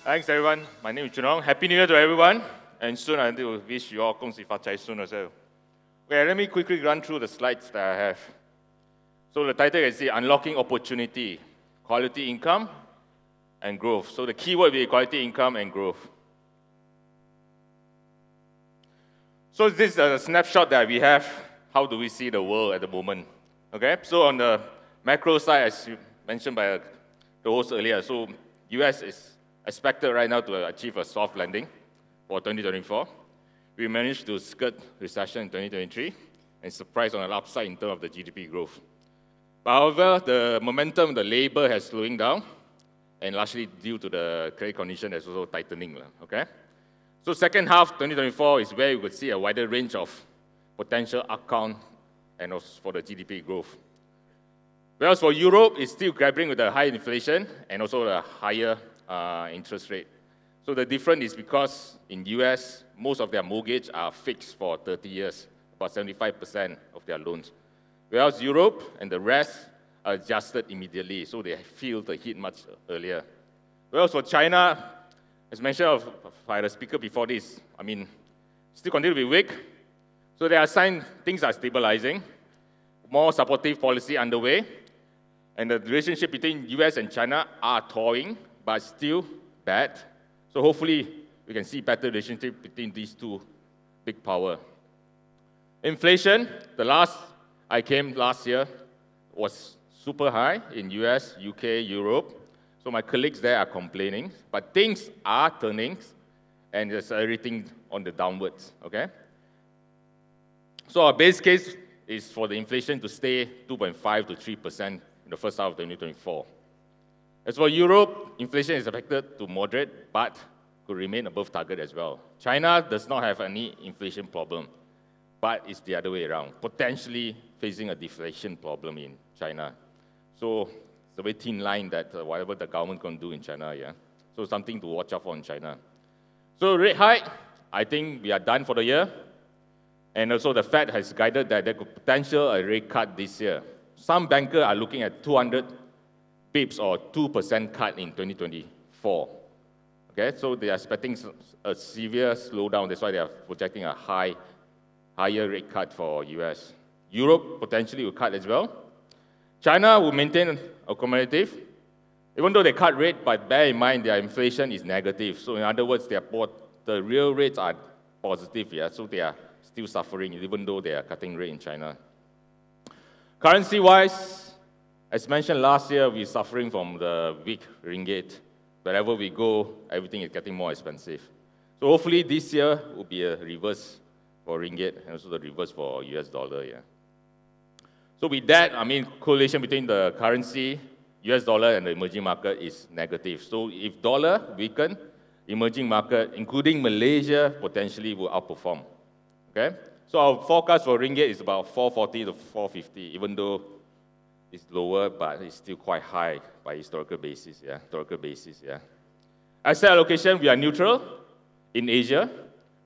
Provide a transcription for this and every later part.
Thanks, everyone. My name is Chunong. Happy New Year to everyone. And soon I will wish you all Kong Si Fa Chai soon as well. Okay, let me quickly run through the slides that I have. So the title is Unlocking Opportunity, Quality Income and Growth. So the keyword will be quality income and growth. So this is a snapshot that we have. How do we see the world at the moment? Okay, so on the macro side, as you mentioned by the host earlier, so US is expected right now to achieve a soft landing for 2024. We managed to skirt recession in 2023 and surprise on the upside in terms of the GDP growth. But however, the momentum, the labor has slowing down, and largely due to the credit condition that's also tightening. Okay? So second half 2024 is where you could see a wider range of potential outcome and also for the GDP growth. Whereas for Europe, it's still grappling with the high inflation and also the higher interest rate. So the difference is because in US, most of their mortgage are fixed for 30 years, about 75% of their loans. Whereas Europe and the rest are adjusted immediately, so they feel the hit much earlier. Whereas for China, as mentioned by the speaker before this, still continue to be weak. So there are signs things are stabilizing, more supportive policy underway, and the relationship between US and China are thawing, but still bad. So hopefully we can see better relationship between these two big powers. Inflation, the last I came last year, was super high in US, UK, Europe. So my colleagues there are complaining, but things are turning, and there's everything on the downwards, okay? So our base case is for the inflation to stay 2.5 to 3% in the first half of 2024. As for Europe, inflation is expected to moderate, but could remain above target as well. China does not have any inflation problem, but it's the other way around, potentially facing a deflation problem in China. So it's a very thin line that whatever the government can do in China, yeah. So something to watch out for in China. So rate hike, I think we are done for the year. And also the Fed has guided that there could potential a rate cut this year. Some bankers are looking at 200 pips or 2% cut in 2024. Okay, so they are expecting a severe slowdown. That's why they are projecting a higher rate cut for US. Europe potentially will cut as well. China will maintain accommodative, even though they cut rate, but bear in mind their inflation is negative. So in other words, the real rates are positive, yeah, so they are still suffering, even though they are cutting rate in China. Currency-wise, as mentioned last year, we're suffering from the weak ringgit. Wherever we go, everything is getting more expensive. So hopefully this year will be a reverse for ringgit and also the reverse for US dollar, yeah. So with that, correlation between the currency, US dollar and the emerging market is negative. So if dollar weaken, emerging market, including Malaysia, potentially will outperform. Okay? So our forecast for ringgit is about 440 to 450, even though it's lower, but it's still quite high by historical basis, yeah. Asset allocation, we are neutral in Asia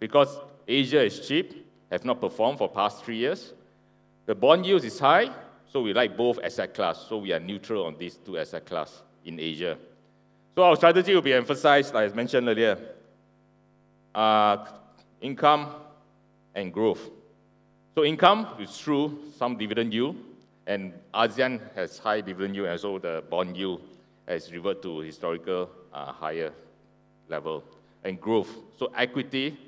because Asia is cheap, have not performed for past 3 years. The bond yield is high, so we like both asset class. So we are neutral on these two asset class in Asia. So our strategy will be emphasized, like I mentioned earlier, income and growth. So income is through some dividend yield, and ASEAN has high dividend yield, and so the bond yield has reverted to historical higher level. And growth. So equity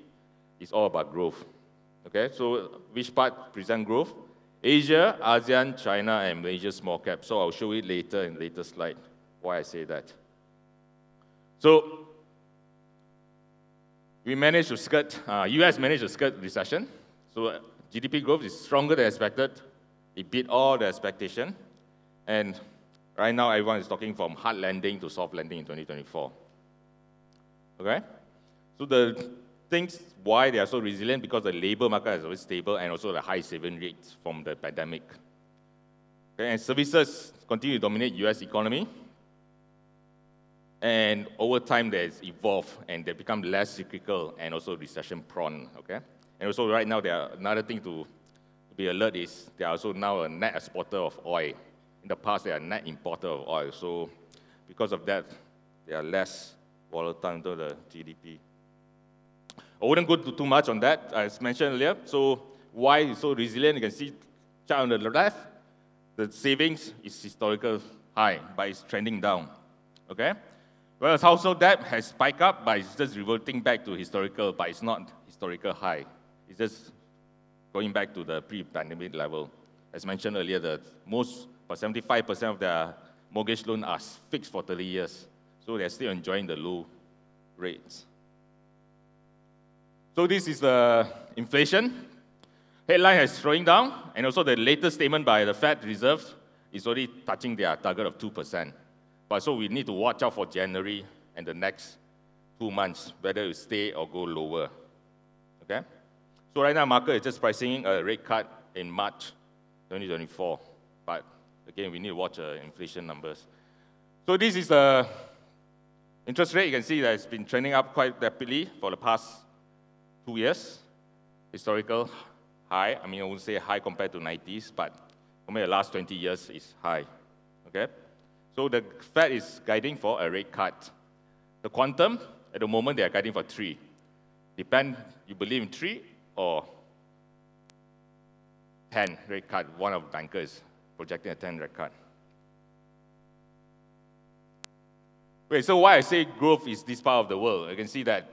is all about growth. Okay, so which part present growth? Asia, ASEAN, China, and Malaysia small cap. So I'll show it later in later slide why I say that. So we managed to skirt, US managed to skirt recession. So GDP growth is stronger than expected. It beat all the expectation. And right now, everyone is talking from hard landing to soft landing in 2024. Okay? So the things why they are so resilient, because the labor market is always stable and also the high saving rates from the pandemic. Okay? And services continue to dominate US economy. And over time, they've evolved and they become less cyclical and also recession prone. Okay? And also right now, another thing to be alert is they are also now a net exporter of oil. In the past, they are a net importer of oil. So because of that, they are less volatile into the GDP. I wouldn't go too much on that, as mentioned earlier. So why it's so resilient? You can see chart on the left, the savings is historical high, but it's trending down, okay? Whereas household debt has spiked up, but it's just reverting back to historical, but it's not historical high. It's just going back to the pre-pandemic level. As mentioned earlier, about 75% of their mortgage loan are fixed for 30 years. So they're still enjoying the low rates. So this is the inflation. Headline is slowing down, and also the latest statement by the Fed Reserve is already touching their target of 2%. But so we need to watch out for January and the next 2 months, whether it stay or go lower, okay? So right now, market is just pricing a rate cut in March 2024. But again, we need to watch inflation numbers. So this is the interest rate. You can see that it's been trending up quite rapidly for the past 2 years. Historical high. I mean, I wouldn't say high compared to 90s, but compared to the last 20 years, it's high, okay? So the Fed is guiding for a rate cut. The quantum, at the moment, they are guiding for 3. Depend, you believe in 3 or 10 rate cut. One of the bankers projecting a 10 rate cut. Wait, so why I say growth is this part of the world? You can see that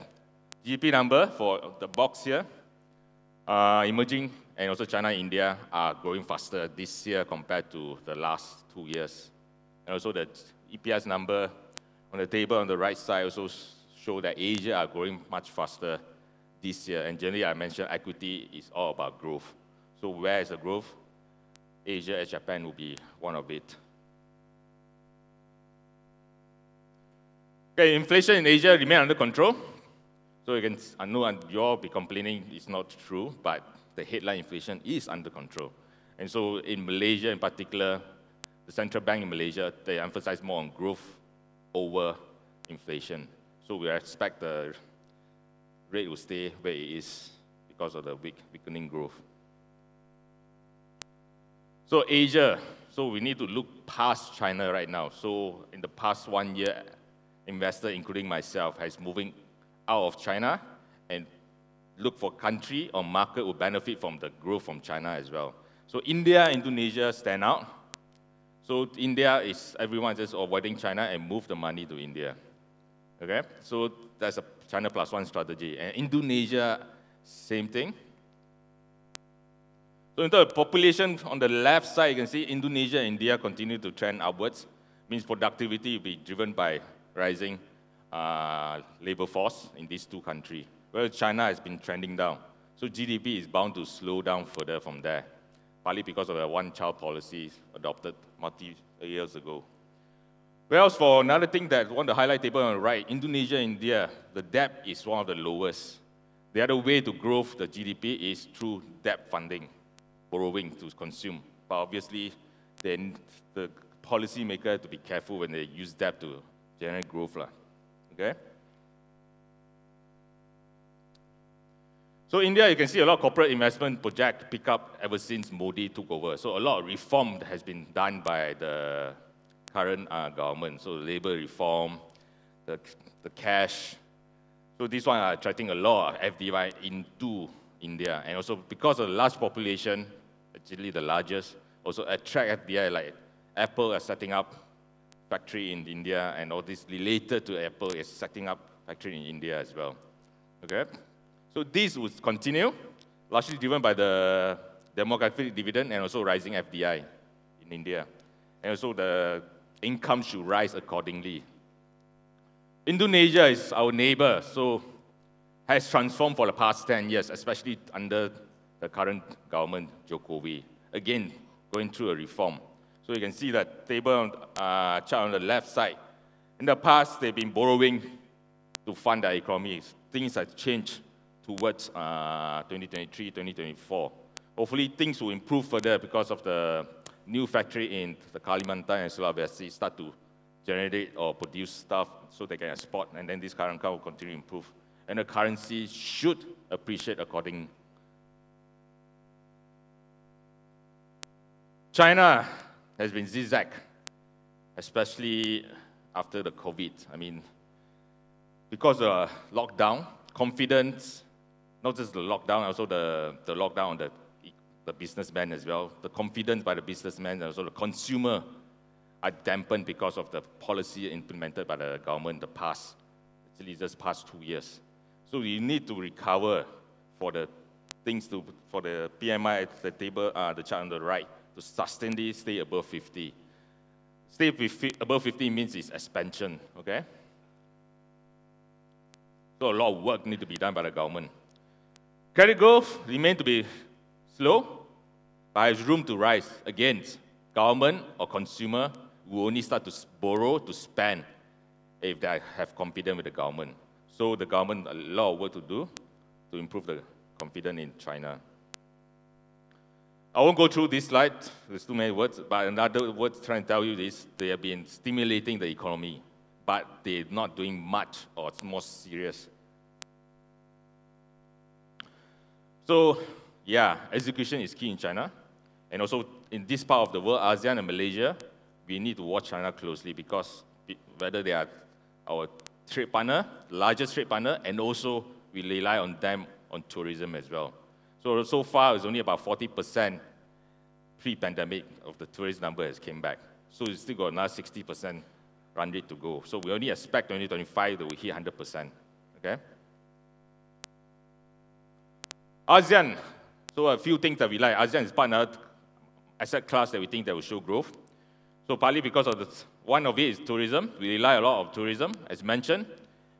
GDP number for the box here, emerging and also China and India are growing faster this year compared to the last 2 years. And also the EPS number on the table on the right side also show that Asia are growing much faster this year. And generally, I mentioned equity is all about growth. So where is the growth? Asia and Japan will be one of it. Okay, inflation in Asia remain under control. So you can, I know you all be complaining it's not true, but the headline inflation is under control. And so in Malaysia in particular, the central bank in Malaysia, they emphasize more on growth over inflation. So we expect the rate will stay where it is because of the weakening growth. So Asia, so we need to look past China right now. So in the past 1 year, investor, including myself, has moving out of China and look for country or market will benefit from the growth from China as well. So India, Indonesia stand out. So India is, everyone just avoiding China and move the money to India. Okay, so that's a China plus one strategy. And Indonesia, same thing. So in terms of population, on the left side, you can see Indonesia and India continue to trend upwards. Means productivity will be driven by rising labor force in these two countries, whereas China has been trending down. So GDP is bound to slow down further from there, partly because of the one-child policy adopted multi-years ago. Whereas for another thing that I want to highlight table on the right, Indonesia, India, the debt is one of the lowest. The other way to grow the GDP is through debt funding, borrowing to consume. But obviously, then the policymaker have to be careful when they use debt to generate growth. Okay? So India, you can see a lot of corporate investment projects pick up ever since Modi took over. So a lot of reform has been done by the current government. So labor reform, the cash. So this one are attracting a lot of FDI into India. And also because of the large population, actually the largest, also attract FDI, like Apple are setting up factory in India, and all this related to Apple is setting up factory in India as well. Okay? So this would continue, largely driven by the demographic dividend and also rising FDI in India. And also the income should rise accordingly. Indonesia is our neighbor, so has transformed for the past 10 years, especially under the current government, Jokowi. Again, going through a reform. So you can see that table chart on the left side. In the past, they've been borrowing to fund their economy. Things have changed towards 2023, 2024. Hopefully, things will improve further because of the new factory in the Kalimantan and Sulawesi start to generate or produce stuff so they can export, and then this current account will continue to improve. And the currency should appreciate accordingly. China has been zigzag, especially after the COVID. I mean, because of lockdown, confidence, not just the lockdown, also the lockdown on the businessmen as well. The confidence by the businessmen and also the consumer are dampened because of the policy implemented by the government actually just past 2 years. So we need to recover for the for the PMI at the table, the chart on the right, to sustainably stay above 50. Stay above 50 means it's expansion, okay? So a lot of work needs to be done by the government. Credit growth remains to be slow, but has room to rise. Again, government or consumer will only start to borrow, to spend, if they have confidence with the government. So the government, a lot of work to do to improve the confidence in China. I won't go through this slide, there's too many words, but another word trying to tell you is they have been stimulating the economy, but they're not doing much, or it's more serious. So, yeah, execution is key in China. And also, in this part of the world, ASEAN and Malaysia, we need to watch China closely because whether they are our trade partner, largest trade partner, and also we rely on them on tourism as well. So far, it's only about 40% pre-pandemic of the tourist number has came back. So it's still got another 60% run rate to go. So we only expect 2025 that we hit 100%, okay? ASEAN, so a few things that we like. ASEAN is part of another asset class that we think that will show growth. So partly because of one of it is tourism. We rely a lot on tourism, as mentioned.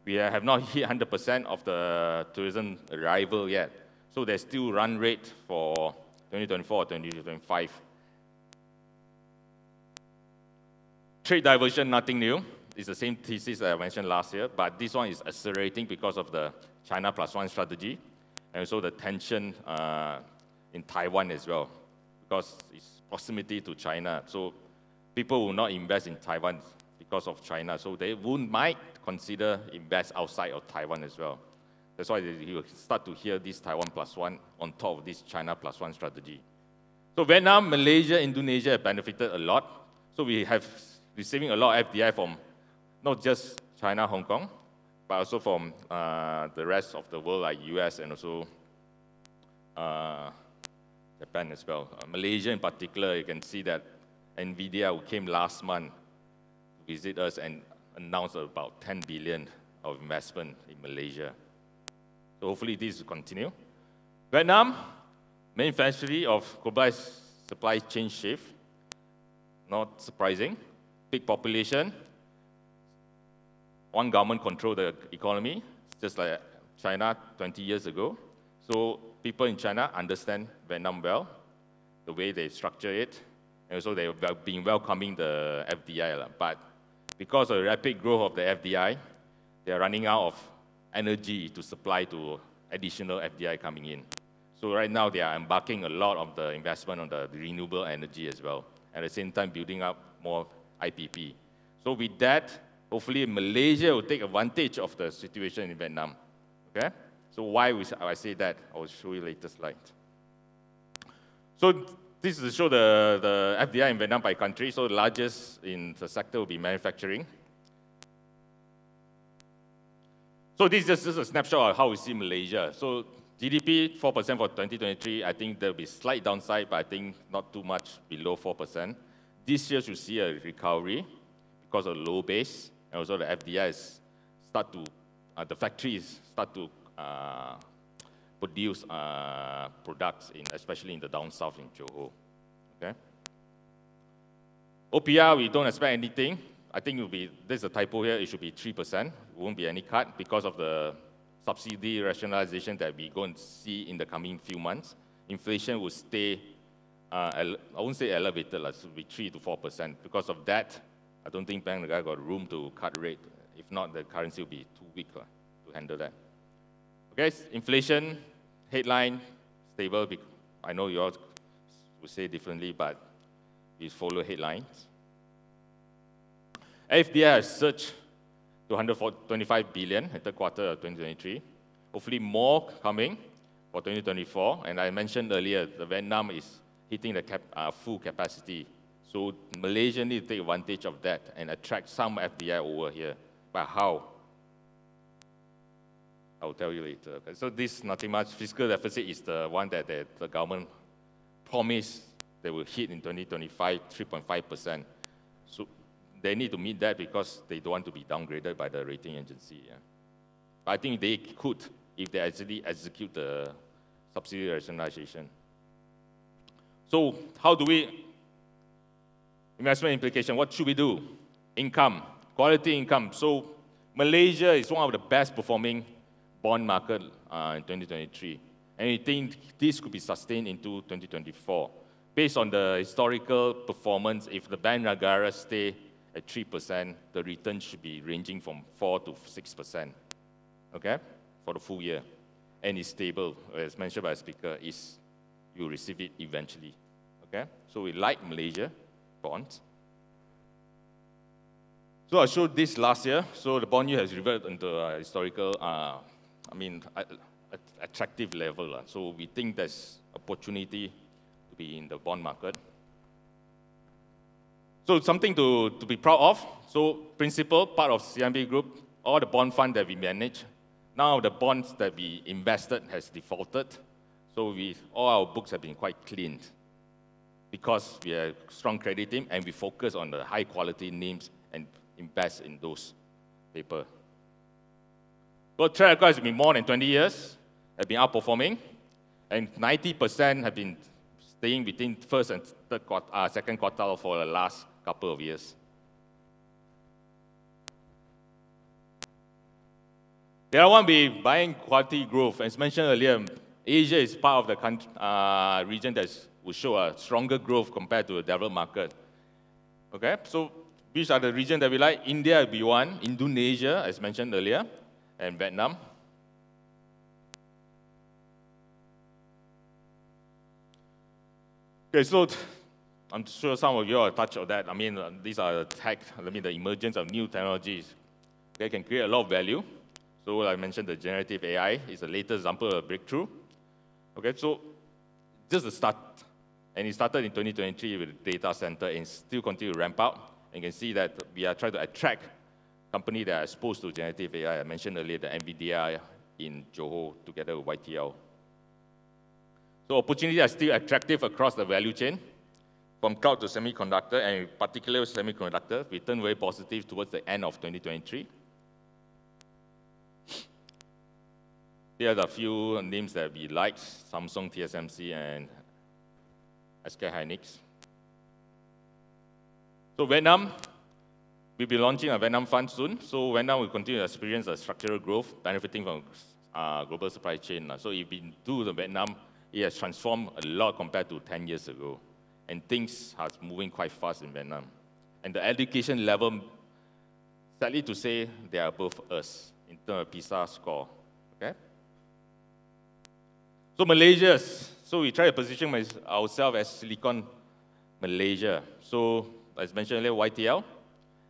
We have not hit 100% of the tourism arrival yet. So there's still run rate for 2024 or 2025. Trade diversion, nothing new. It's the same thesis that I mentioned last year, but this one is accelerating because of the China Plus One strategy, and also the tension in Taiwan as well, because it's proximity to China. So people will not invest in Taiwan because of China, so they might consider invest outside of Taiwan as well. That's why you will start to hear this Taiwan Plus One on top of this China Plus One strategy. So Vietnam, Malaysia, Indonesia have benefited a lot. So we have receiving a lot of FDI from not just China, Hong Kong, but also from the rest of the world, like US and also Japan as well. Malaysia in particular, you can see that NVIDIA, who came last month to visit us and announced about 10 billion of investment in Malaysia. So hopefully this will continue. Vietnam, main beneficiary of globalized supply chain shift. Not surprising. Big population. One government control the economy, just like China 20 years ago. So people in China understand Vietnam well, the way they structure it, and also they've been welcoming the FDI. But because of the rapid growth of the FDI, they are running out of energy to supply to additional FDI coming in. So right now they are embarking a lot of the investment on the renewable energy as well, at the same time building up more IPP. So with that, hopefully Malaysia will take advantage of the situation in Vietnam. Okay? So why I say that, I will show you later slide. So this is to show the FDI in Vietnam by country. So the largest in the sector will be manufacturing. So this is just a snapshot of how we see Malaysia. So GDP 4% for 2023. I think there will be slight downside, but I think not too much below 4%. This year, you see a recovery because of low base, and also the FDIs start to, the factories start to produce products, especially in the down south in Johor. Okay. OPR, we don't expect anything. I think it will be, there's a typo here, it should be 3%. It won't be any cut because of the subsidy rationalization that we're going to see in the coming few months. Inflation will stay, I won't say elevated, it will be 3 to 4%. Because of that, I don't think Bank of Negara got room to cut rate. If not, the currency will be too weak to handle that. Okay, inflation, headline, stable. I know you all will say differently, but we follow headlines. FDI has surged to 125 billion in the third quarter of 2023. Hopefully more coming for 2024. And I mentioned earlier, the Vietnam is hitting the full capacity. So Malaysia needs to take advantage of that and attract some FDI over here. But how? I'll tell you later. Okay, so this, nothing much. Fiscal deficit is the one that the government promised they will hit in 2025, 3.5%. So they need to meet that because they don't want to be downgraded by the rating agency. Yeah. But I think they could if they actually execute the subsidy rationalization. So how do we, investment implication, what should we do? Income, quality income. So Malaysia is one of the best performing bond market in 2023. And we think this could be sustained into 2024. Based on the historical performance, if the Bank Negara stay at 3%, the return should be ranging from 4 to 6%, okay, for the full year. And it's stable, as mentioned by the speaker, is you receive it eventually, okay? So we like Malaysia bonds. So I showed this last year. So the bond yield has reverted into a historical, attractive level. So we think there's opportunity to be in the bond market. So something to be proud of. So Principal, part of CMB Group, all the bond fund that we manage, now the bonds that we invested has defaulted. So all our books have been quite cleaned because we are a strong credit team and we focus on the high quality names and invest in those paper. But track record has been more than 20 years, have been outperforming, and 90% have been staying between first and second quartile for the last couple of years. The other one be buying quality growth. As mentioned earlier, Asia is part of the region that will show a stronger growth compared to the developed market. Okay, so which are the regions that we like? India will be one, Indonesia, as mentioned earlier, and Vietnam. Okay, so I'm sure some of you will touch on that. These are the emergence of new technologies. They can create a lot of value. So like I mentioned, the generative AI is the latest example of a breakthrough. Okay, so just the start. And it started in 2023 with the data center and still continue to ramp up. And you can see that we are trying to attract companies that are exposed to generative AI. I mentioned earlier the NVIDIA in Johor together with YTL. So opportunities are still attractive across the value chain, from cloud to semiconductor, and in particular semiconductor. We turned very positive towards the end of 2023. Here are a few names that we like: Samsung, TSMC, and SK Hynix. So Vietnam, we'll be launching a Vietnam fund soon. So Vietnam will continue to experience a structural growth, benefiting from global supply chain. So if we do the Vietnam, it has transformed a lot compared to 10 years ago. And things are moving quite fast in Vietnam. And the education level, sadly to say, they are above us in terms of PISA score. Okay? So Malaysia, so we try to position ourselves as Silicon Malaysia. So as mentioned earlier, YTL,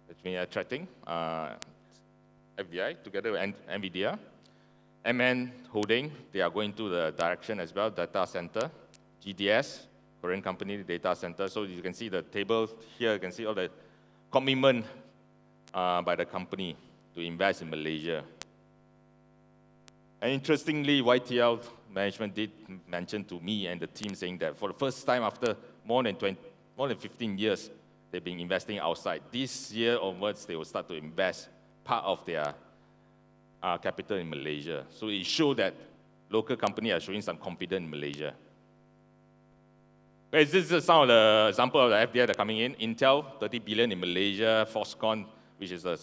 that's been attracting FDI together with NVIDIA. MN Holding, they are going to the direction as well, data center. GDS, Korean company, data center. So you can see the table here, you can see all the commitment by the company to invest in Malaysia. And interestingly, YTL management did mention to me and the team saying that for the first time after more than 15 years, they've been investing outside. This year onwards, they will start to invest part of their capital in Malaysia. So it shows that local companies are showing some confidence in Malaysia. This is some of the examples of the FDI that are coming in. Intel, 30 billion in Malaysia. Foxconn, which is a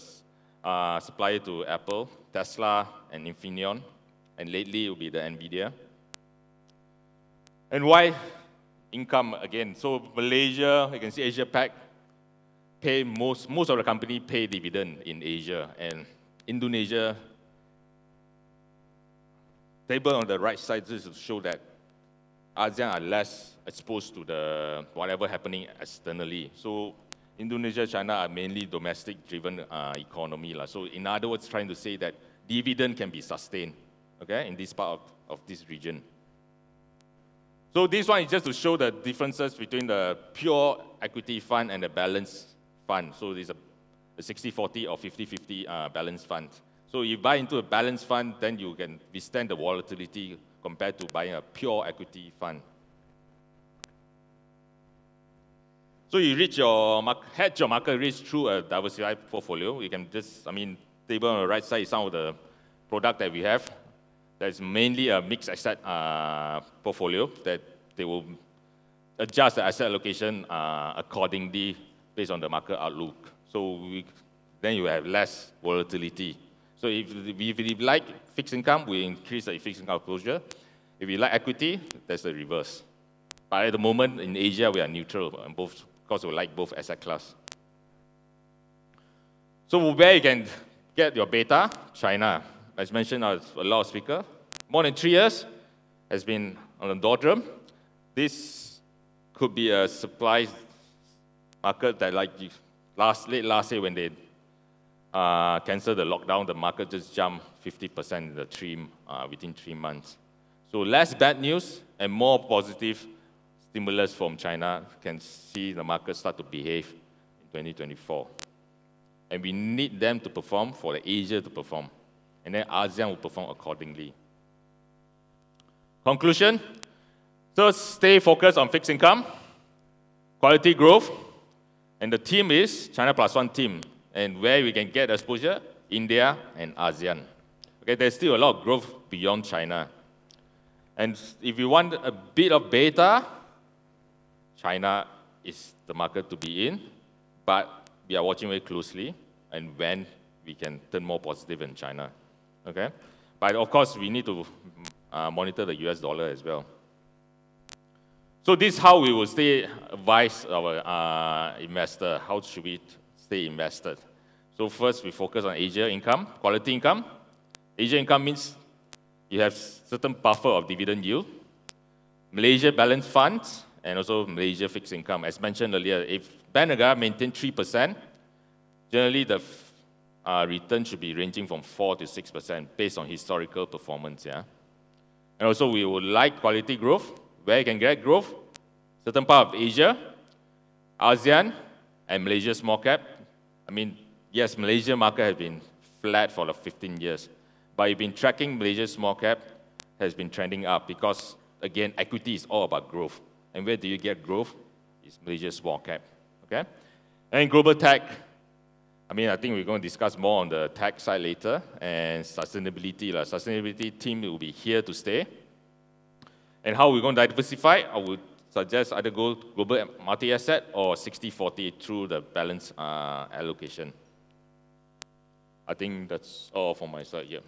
supplier to Apple. Tesla and Infineon. And lately, it will be the NVIDIA. And why income again? So Malaysia, you can see Asia Pac, pay most of the company pay dividend in Asia. And Indonesia, table on the right side, this is to show that ASEAN are less exposed to the whatever happening externally. So Indonesia, China are mainly domestic-driven economy. So in other words, trying to say that dividend can be sustained, okay, in this part of this region. So this one is just to show the differences between the pure equity fund and the balanced fund. So there's a 60-40 or 50-50 balanced fund. So you buy into a balanced fund, then you can withstand the volatility compared to buying a pure equity fund. So you hedge your market risk through a diversified portfolio. You can just, table on the right side is some of the product that we have. That's mainly a mixed asset portfolio that they will adjust the asset allocation accordingly based on the market outlook. So then you have less volatility. So if you like fixed income, we increase the fixed income exposure. If you like equity, that's the reverse. But at the moment in Asia, we are neutral on both, because we like both asset class. So where you can get your beta, China. As mentioned, a lot of speakers. More than 3 years has been on the doldrum. This could be a supply market that, like late last year when they canceled the lockdown, the market just jumped 50% within 3 months. So less bad news and more positive stimulus from China can see the market start to behave in 2024. And we need them to perform for the Asia to perform. And then ASEAN will perform accordingly. Conclusion, so stay focused on fixed income, quality growth, and the team is China Plus One team. And where we can get exposure, India and ASEAN. Okay, there's still a lot of growth beyond China. And if you want a bit of beta, China is the market to be in, but we are watching very closely and when we can turn more positive in China. Okay? But of course, we need to monitor the US dollar as well. So this is how we will advise our investor. How should we stay invested? So first, we focus on Asia income, quality income. Asia income means you have certain buffer of dividend yield. Malaysia balanced funds, and also Malaysia fixed income. As mentioned earlier, if Bank Negara maintains 3%, generally the return should be ranging from 4 to 6% based on historical performance. Yeah? And also we would like quality growth. Where you can get growth? Certain part of Asia, ASEAN, and Malaysia small cap. Yes, Malaysia market has been flat for 15 years, but you've been tracking Malaysia small cap has been trending up because, again, equity is all about growth. And where do you get growth? It's Malaysia small cap, okay? And global tech, I think we're going to discuss more on the tech side later, and sustainability. Sustainability team will be here to stay. And how we're going to diversify, I would suggest either go global multi-asset or 60-40 through the balance allocation. I think that's all from my side here.